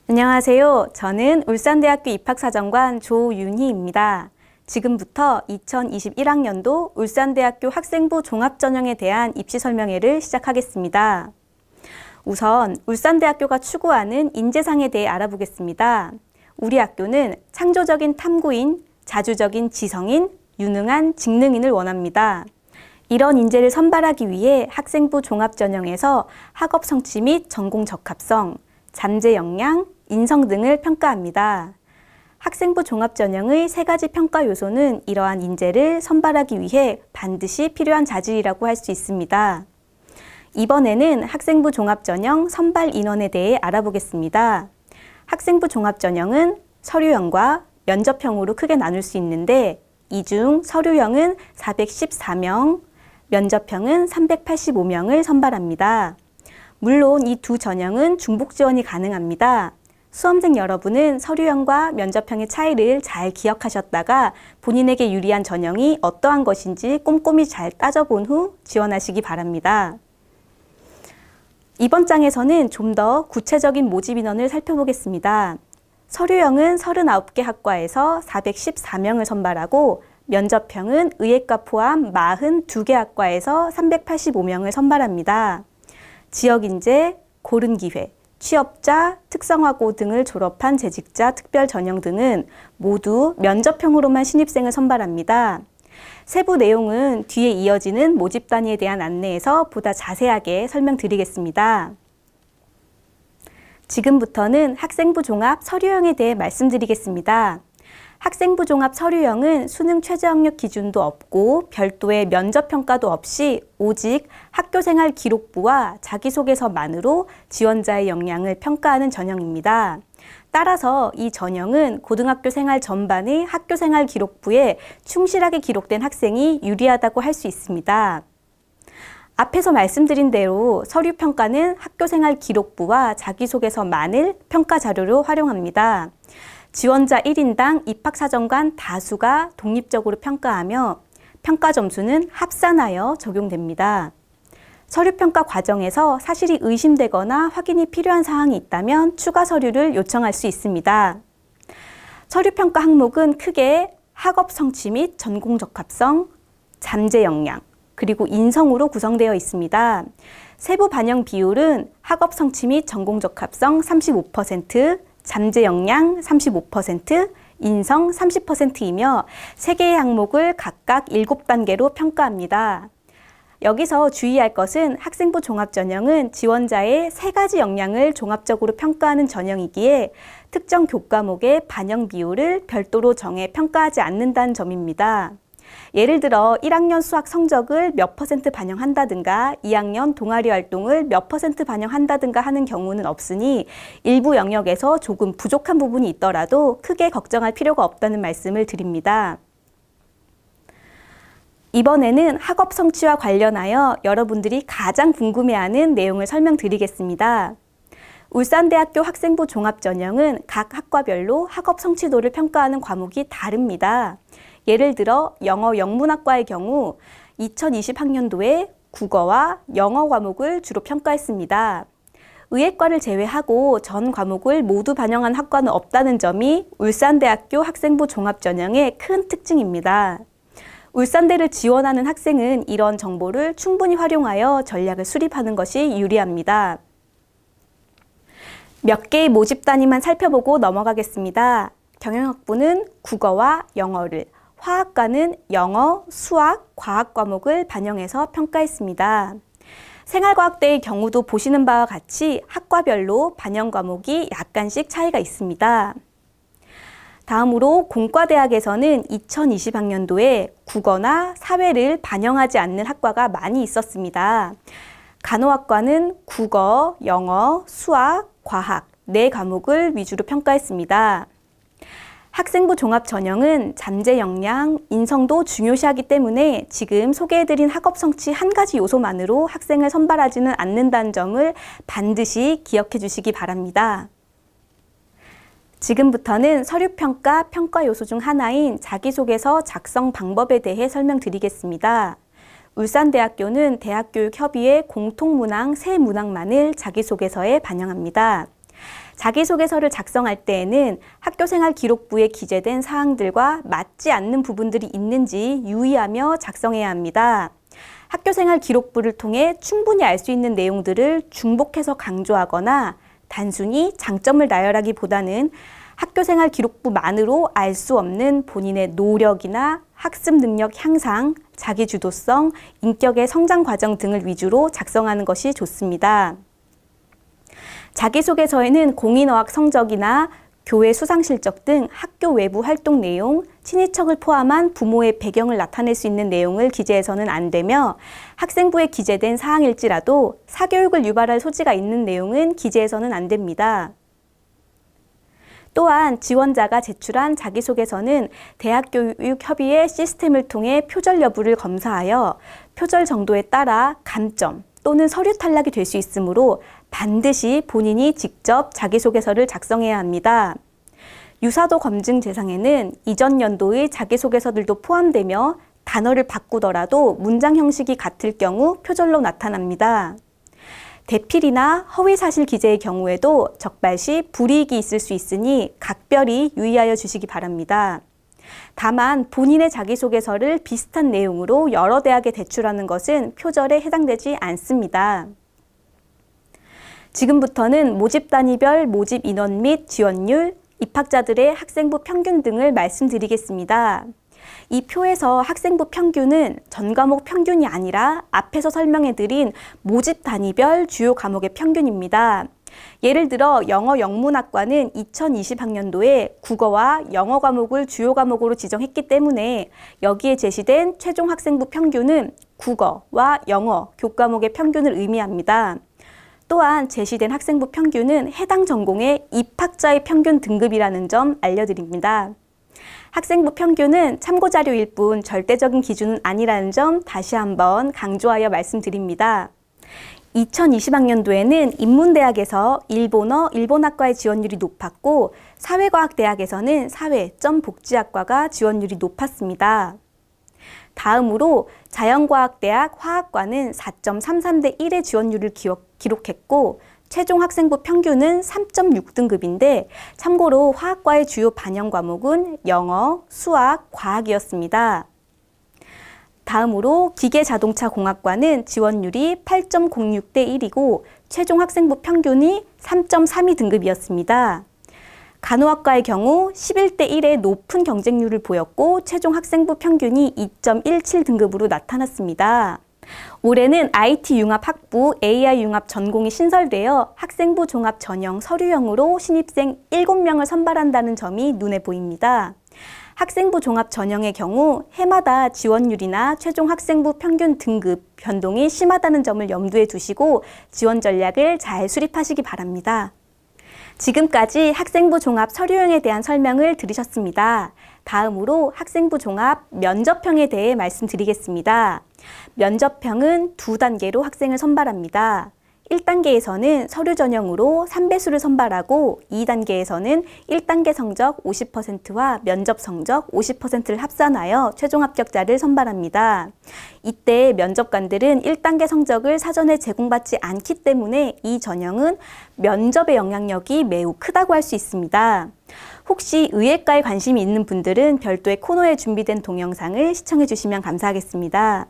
안녕하세요. 저는 울산대학교 입학사정관 조윤희입니다. 지금부터 2021학년도 울산대학교 학생부 종합전형에 대한 입시 설명회를 시작하겠습니다. 우선 울산대학교가 추구하는 인재상에 대해 알아보겠습니다. 우리 학교는 창조적인 탐구인, 자주적인 지성인, 유능한 직능인을 원합니다. 이런 인재를 선발하기 위해 학생부 종합전형에서 학업 성취 및 전공 적합성, 잠재 역량, 인성 등을 평가합니다. 학생부 종합전형의 세 가지 평가 요소는 이러한 인재를 선발하기 위해 반드시 필요한 자질이라고 할 수 있습니다. 이번에는 학생부 종합전형 선발 인원에 대해 알아보겠습니다. 학생부 종합전형은 서류형과 면접형으로 크게 나눌 수 있는데 이 중 서류형은 414명, 면접형은 385명을 선발합니다. 물론 이 두 전형은 중복 지원이 가능합니다. 수험생 여러분은 서류형과 면접형의 차이를 잘 기억하셨다가 본인에게 유리한 전형이 어떠한 것인지 꼼꼼히 잘 따져본 후 지원하시기 바랍니다. 이번 장에서는 좀 더 구체적인 모집 인원을 살펴보겠습니다. 서류형은 39개 학과에서 414명을 선발하고 면접형은 의예과 포함 42개 학과에서 385명을 선발합니다. 지역인재, 고른기회, 취업자, 특성화고 등을 졸업한 재직자 특별 전형 등은 모두 면접형으로만 신입생을 선발합니다. 세부 내용은 뒤에 이어지는 모집 단위에 대한 안내에서 보다 자세하게 설명드리겠습니다. 지금부터는 학생부 종합 서류형에 대해 말씀드리겠습니다. 학생부 종합 서류형은 수능 최저학력 기준도 없고 별도의 면접평가도 없이 오직 학교생활 기록부와 자기소개서만으로 지원자의 역량을 평가하는 전형입니다. 따라서 이 전형은 고등학교 생활 전반의 학교생활 기록부에 충실하게 기록된 학생이 유리하다고 할 수 있습니다. 앞에서 말씀드린 대로 서류평가는 학교생활 기록부와 자기소개서만을 평가 자료로 활용합니다. 지원자 1인당 입학사정관 다수가 독립적으로 평가하며 평가 점수는 합산하여 적용됩니다. 서류평가 과정에서 사실이 의심되거나 확인이 필요한 사항이 있다면 추가 서류를 요청할 수 있습니다. 서류평가 항목은 크게 학업 성취 및 전공 적합성, 잠재 역량, 그리고 인성으로 구성되어 있습니다. 세부 반영 비율은 학업 성취 및 전공 적합성 35%, 잠재 역량 35%, 인성 30%이며 3개의 항목을 각각 7단계로 평가합니다. 여기서 주의할 것은 학생부 종합전형은 지원자의 3가지 역량을 종합적으로 평가하는 전형이기에 특정 교과목의 반영 비율을 별도로 정해 평가하지 않는다는 점입니다. 예를 들어 1학년 수학 성적을 몇 % 반영한다든가 2학년 동아리 활동을 몇 % 반영한다든가 하는 경우는 없으니 일부 영역에서 조금 부족한 부분이 있더라도 크게 걱정할 필요가 없다는 말씀을 드립니다. 이번에는 학업 성취와 관련하여 여러분들이 가장 궁금해하는 내용을 설명드리겠습니다. 울산대학교 학생부 종합전형은 각 학과별로 학업 성취도를 평가하는 과목이 다릅니다. 예를 들어 영어 영문학과의 경우 2020학년도에 국어와 영어 과목을 주로 평가했습니다. 의예과를 제외하고 전 과목을 모두 반영한 학과는 없다는 점이 울산대학교 학생부 종합전형의 큰 특징입니다. 울산대를 지원하는 학생은 이런 정보를 충분히 활용하여 전략을 수립하는 것이 유리합니다. 몇 개의 모집 단위만 살펴보고 넘어가겠습니다. 경영학부는 국어와 영어를, 화학과는 영어, 수학, 과학 과목을 반영해서 평가했습니다. 생활과학대의 경우도 보시는 바와 같이 학과별로 반영 과목이 약간씩 차이가 있습니다. 다음으로 공과대학에서는 2020학년도에 국어나 사회를 반영하지 않는 학과가 많이 있었습니다. 간호학과는 국어, 영어, 수학, 과학 4과목을 위주로 평가했습니다. 학생부 종합전형은 잠재 역량, 인성도 중요시하기 때문에 지금 소개해드린 학업 성취 한 가지 요소만으로 학생을 선발하지는 않는다는 점을 반드시 기억해 주시기 바랍니다. 지금부터는 서류평가 평가 요소 중 하나인 자기소개서 작성 방법에 대해 설명드리겠습니다. 울산대학교는 대학교육협의회 공통문항 세 문항만을 자기소개서에 반영합니다. 자기소개서를 작성할 때에는 학교생활 기록부에 기재된 사항들과 맞지 않는 부분들이 있는지 유의하며 작성해야 합니다. 학교생활 기록부를 통해 충분히 알 수 있는 내용들을 중복해서 강조하거나 단순히 장점을 나열하기보다는 학교생활 기록부만으로 알 수 없는 본인의 노력이나 학습 능력 향상, 자기주도성, 인격의 성장 과정 등을 위주로 작성하는 것이 좋습니다. 자기소개서에는 공인어학 성적이나 교회 수상 실적 등 학교 외부 활동 내용, 친인척을 포함한 부모의 배경을 나타낼 수 있는 내용을 기재해서는 안 되며 학생부에 기재된 사항일지라도 사교육을 유발할 소지가 있는 내용은 기재해서는 안 됩니다. 또한 지원자가 제출한 자기소개서는 대학교육협의회 시스템을 통해 표절 여부를 검사하여 표절 정도에 따라 감점 또는 서류 탈락이 될 수 있으므로 반드시 본인이 직접 자기소개서를 작성해야 합니다. 유사도 검증 대상에는 이전 연도의 자기소개서들도 포함되며 단어를 바꾸더라도 문장 형식이 같을 경우 표절로 나타납니다. 대필이나 허위사실 기재의 경우에도 적발 시 불이익이 있을 수 있으니 각별히 유의하여 주시기 바랍니다. 다만 본인의 자기소개서를 비슷한 내용으로 여러 대학에 제출하는 것은 표절에 해당되지 않습니다. 지금부터는 모집 단위별 모집 인원 및 지원율, 입학자들의 학생부 평균 등을 말씀드리겠습니다. 이 표에서 학생부 평균은 전 과목 평균이 아니라 앞에서 설명해드린 모집 단위별 주요 과목의 평균입니다. 예를 들어 영어 영문학과는 2020학년도에 국어와 영어 과목을 주요 과목으로 지정했기 때문에 여기에 제시된 최종 학생부 평균은 국어와 영어 교과목의 평균을 의미합니다. 또한 제시된 학생부 평균은 해당 전공의 입학자의 평균 등급이라는 점 알려드립니다. 학생부 평균은 참고자료일 뿐 절대적인 기준은 아니라는 점 다시 한번 강조하여 말씀드립니다. 2020학년도에는 인문대학에서 일본어, 일본학과의 지원율이 높았고 사회과학대학에서는 사회.복지학과가 지원율이 높았습니다. 다음으로 자연과학대학 화학과는 4.33대 1의 지원율을 기록했고 최종 학생부 평균은 3.6등급인데 참고로 화학과의 주요 반영 과목은 영어, 수학, 과학이었습니다. 다음으로 기계자동차공학과는 지원율이 8.06대 1이고 최종 학생부 평균이 3.32등급이었습니다. 간호학과의 경우 11대 1의 높은 경쟁률을 보였고 최종 학생부 평균이 2.17등급으로 나타났습니다. 올해는 IT 융합 학부, AI 융합 전공이 신설되어 학생부 종합 전형 서류형으로 신입생 7명을 선발한다는 점이 눈에 보입니다. 학생부 종합 전형의 경우 해마다 지원율이나 최종 학생부 평균 등급 변동이 심하다는 점을 염두에 두시고 지원 전략을 잘 수립하시기 바랍니다. 지금까지 학생부 종합 서류형에 대한 설명을 들으셨습니다. 다음으로 학생부 종합 면접형에 대해 말씀드리겠습니다. 면접형은 두 단계로 학생을 선발합니다. 1단계에서는 서류 전형으로 3배수를 선발하고 2단계에서는 1단계 성적 50%와 면접 성적 50%를 합산하여 최종 합격자를 선발합니다. 이때 면접관들은 1단계 성적을 사전에 제공받지 않기 때문에 이 전형은 면접의 영향력이 매우 크다고 할 수 있습니다. 혹시 의예과에 관심이 있는 분들은 별도의 코너에 준비된 동영상을 시청해 주시면 감사하겠습니다.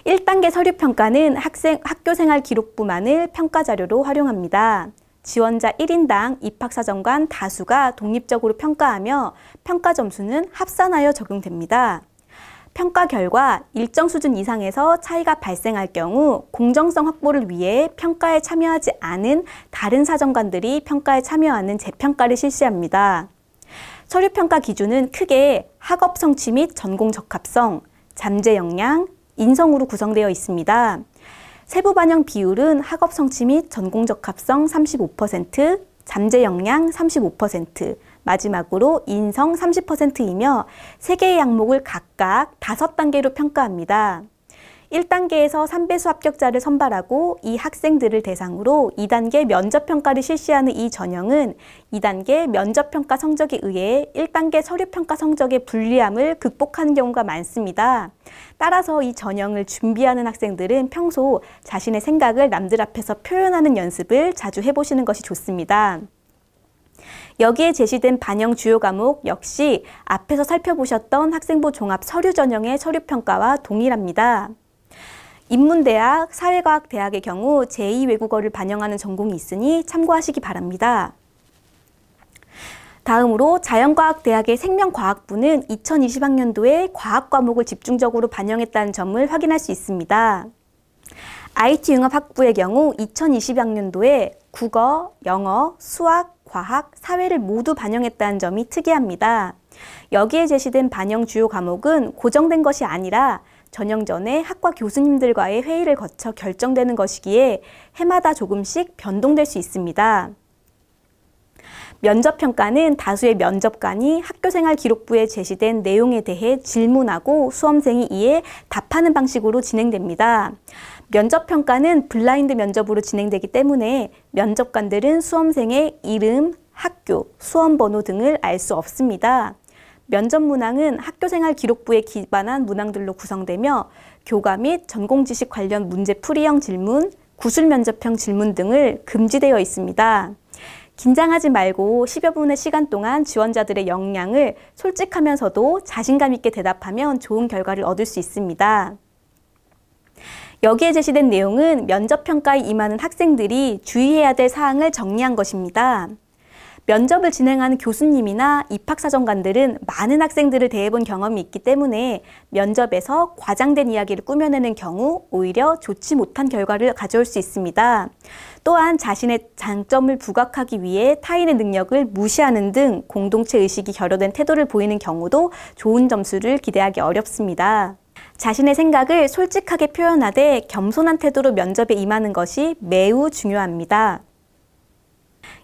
1단계 서류평가는 학교생활 기록부만을 평가자료로 활용합니다. 지원자 1인당 입학사정관 다수가 독립적으로 평가하며 평가 점수는 합산하여 적용됩니다. 평가 결과 일정 수준 이상에서 차이가 발생할 경우 공정성 확보를 위해 평가에 참여하지 않은 다른 사정관들이 평가에 참여하는 재평가를 실시합니다. 서류평가 기준은 크게 학업 성취 및 전공 적합성, 잠재 역량, 인성으로 구성되어 있습니다. 세부 반영 비율은 학업 성취 및 전공 적합성 35%, 잠재 역량 35%, 마지막으로 인성 30%이며 3개의 항목을 각각 5단계로 평가합니다. 1단계에서 3배수 합격자를 선발하고 이 학생들을 대상으로 2단계 면접평가를 실시하는 이 전형은 2단계 면접평가 성적에 의해 1단계 서류평가 성적의 불리함을 극복하는 경우가 많습니다. 따라서 이 전형을 준비하는 학생들은 평소 자신의 생각을 남들 앞에서 표현하는 연습을 자주 해보시는 것이 좋습니다. 여기에 제시된 반영 주요 과목 역시 앞에서 살펴보셨던 학생부 종합 서류 전형의 서류평가와 동일합니다. 인문대학, 사회과학대학의 경우 제2외국어를 반영하는 전공이 있으니 참고하시기 바랍니다. 다음으로 자연과학대학의 생명과학부는 2020학년도에 과학 과목을 집중적으로 반영했다는 점을 확인할 수 있습니다. IT융합학부의 경우 2020학년도에 국어, 영어, 수학, 과학, 사회를 모두 반영했다는 점이 특이합니다. 여기에 제시된 반영 주요 과목은 고정된 것이 아니라 전형 전에 학과 교수님들과의 회의를 거쳐 결정되는 것이기에 해마다 조금씩 변동될 수 있습니다. 면접평가는 다수의 면접관이 학교생활 기록부에 제시된 내용에 대해 질문하고 수험생이 이에 답하는 방식으로 진행됩니다. 면접평가는 블라인드 면접으로 진행되기 때문에 면접관들은 수험생의 이름, 학교, 수험번호 등을 알 수 없습니다. 면접 문항은 학교생활 기록부에 기반한 문항들로 구성되며 교과 및 전공지식 관련 문제풀이형 질문, 구술면접형 질문 등을 금지되어 있습니다. 긴장하지 말고 10여 분의 시간 동안 지원자들의 역량을 솔직하면서도 자신감 있게 대답하면 좋은 결과를 얻을 수 있습니다. 여기에 제시된 내용은 면접평가에 임하는 학생들이 주의해야 될 사항을 정리한 것입니다. 면접을 진행하는 교수님이나 입학사정관들은 많은 학생들을 대해본 경험이 있기 때문에 면접에서 과장된 이야기를 꾸며내는 경우 오히려 좋지 못한 결과를 가져올 수 있습니다. 또한 자신의 장점을 부각하기 위해 타인의 능력을 무시하는 등 공동체 의식이 결여된 태도를 보이는 경우도 좋은 점수를 기대하기 어렵습니다. 자신의 생각을 솔직하게 표현하되 겸손한 태도로 면접에 임하는 것이 매우 중요합니다.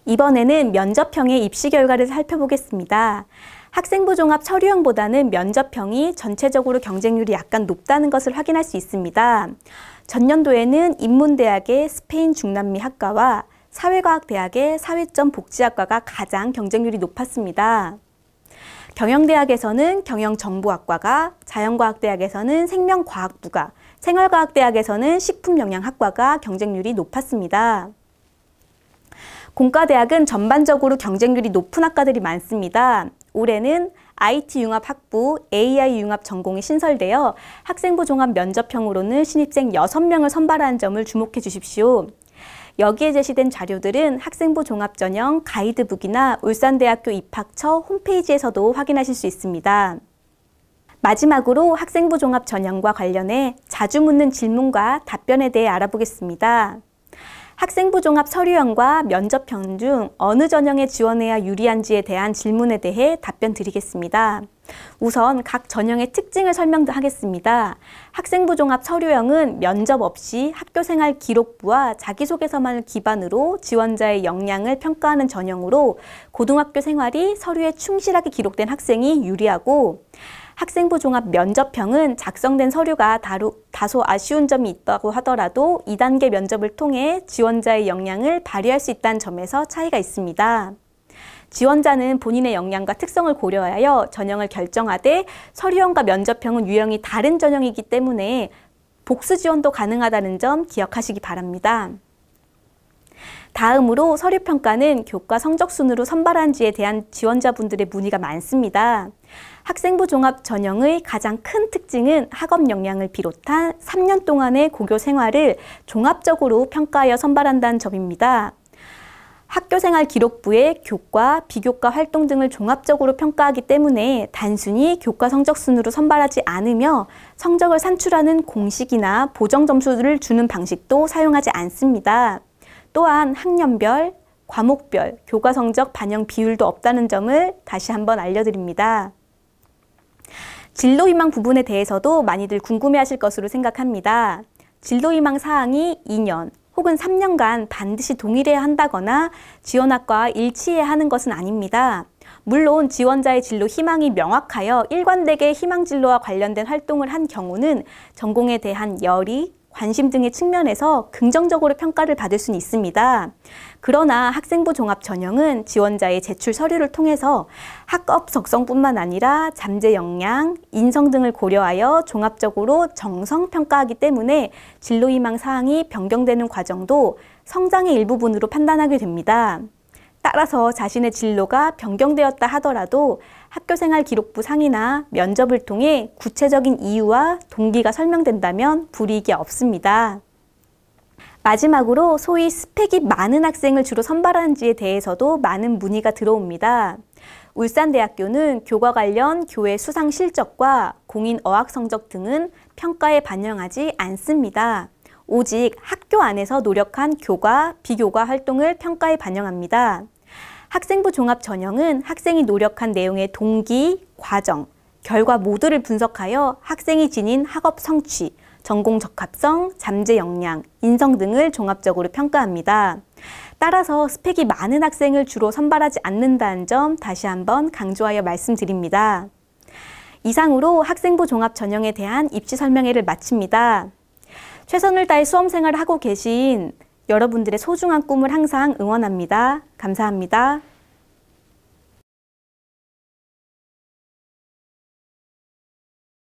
이번에는 면접형의 입시 결과를 살펴보겠습니다. 학생부 종합 서류형보다는 면접형이 전체적으로 경쟁률이 약간 높다는 것을 확인할 수 있습니다. 전년도에는 인문대학의 스페인 중남미 학과와 사회과학대학의 사회점 복지학과가 가장 경쟁률이 높았습니다. 경영대학에서는 경영정보학과가, 자연과학대학에서는 생명과학부가, 생활과학대학에서는 식품영양학과가 경쟁률이 높았습니다. 공과대학은 전반적으로 경쟁률이 높은 학과들이 많습니다. 올해는 IT융합학부, AI융합 전공이 신설되어 학생부 종합 면접형으로는 신입생 6명을 선발하는 점을 주목해 주십시오. 여기에 제시된 자료들은 학생부 종합 전형 가이드북이나 울산대학교 입학처 홈페이지에서도 확인하실 수 있습니다. 마지막으로 학생부 종합 전형과 관련해 자주 묻는 질문과 답변에 대해 알아보겠습니다. 학생부 종합 서류형과 면접형 중 어느 전형에 지원해야 유리한지에 대한 질문에 대해 답변 드리겠습니다. 우선 각 전형의 특징을 설명하겠습니다. 학생부 종합 서류형은 면접 없이 학교생활 기록부와 자기소개서만을 기반으로 지원자의 역량을 평가하는 전형으로 고등학교 생활이 서류에 충실하게 기록된 학생이 유리하고, 학생부 종합 면접형은 작성된 서류가 다소 아쉬운 점이 있다고 하더라도 2단계 면접을 통해 지원자의 역량을 발휘할 수 있다는 점에서 차이가 있습니다. 지원자는 본인의 역량과 특성을 고려하여 전형을 결정하되 서류형과 면접형은 유형이 다른 전형이기 때문에 복수 지원도 가능하다는 점 기억하시기 바랍니다. 다음으로 서류평가는 교과 성적순으로 선발한지에 대한 지원자분들의 문의가 많습니다. 학생부 종합 전형의 가장 큰 특징은 학업 역량을 비롯한 3년 동안의 고교 생활을 종합적으로 평가하여 선발한다는 점입니다. 학교생활 기록부의 교과, 비교과 활동 등을 종합적으로 평가하기 때문에 단순히 교과 성적순으로 선발하지 않으며 성적을 산출하는 공식이나 보정 점수를 주는 방식도 사용하지 않습니다. 또한 학년별, 과목별, 교과 성적 반영 비율도 없다는 점을 다시 한번 알려드립니다. 진로희망 부분에 대해서도 많이들 궁금해하실 것으로 생각합니다. 진로희망 사항이 2년 혹은 3년간 반드시 동일해야 한다거나 지원학과와 일치해야 하는 것은 아닙니다. 물론 지원자의 진로 희망이 명확하여 일관되게 희망 진로와 관련된 활동을 한 경우는 전공에 대한 열의, 관심 등의 측면에서 긍정적으로 평가를 받을 수는 있습니다. 그러나 학생부 종합 전형은 지원자의 제출 서류를 통해서 학업 적성뿐만 아니라 잠재 역량, 인성 등을 고려하여 종합적으로 정성 평가하기 때문에 진로 희망 사항이 변경되는 과정도 성장의 일부분으로 판단하게 됩니다. 따라서 자신의 진로가 변경되었다 하더라도 학교생활 기록부 상이나 면접을 통해 구체적인 이유와 동기가 설명된다면 불이익이 없습니다. 마지막으로 소위 스펙이 많은 학생을 주로 선발하는지에 대해서도 많은 문의가 들어옵니다. 울산대학교는 교과 관련 교회 수상 실적과 공인 어학 성적 등은 평가에 반영하지 않습니다. 오직 학교 안에서 노력한 교과, 비교과 활동을 평가에 반영합니다. 학생부 종합 전형은 학생이 노력한 내용의 동기, 과정, 결과 모두를 분석하여 학생이 지닌 학업 성취, 전공 적합성, 잠재 역량, 인성 등을 종합적으로 평가합니다. 따라서 스펙이 많은 학생을 주로 선발하지 않는다는 점 다시 한번 강조하여 말씀드립니다. 이상으로 학생부 종합 전형에 대한 입시 설명회를 마칩니다. 최선을 다해 수험생활을 하고 계신 여러분들의 소중한 꿈을 항상 응원합니다. 감사합니다.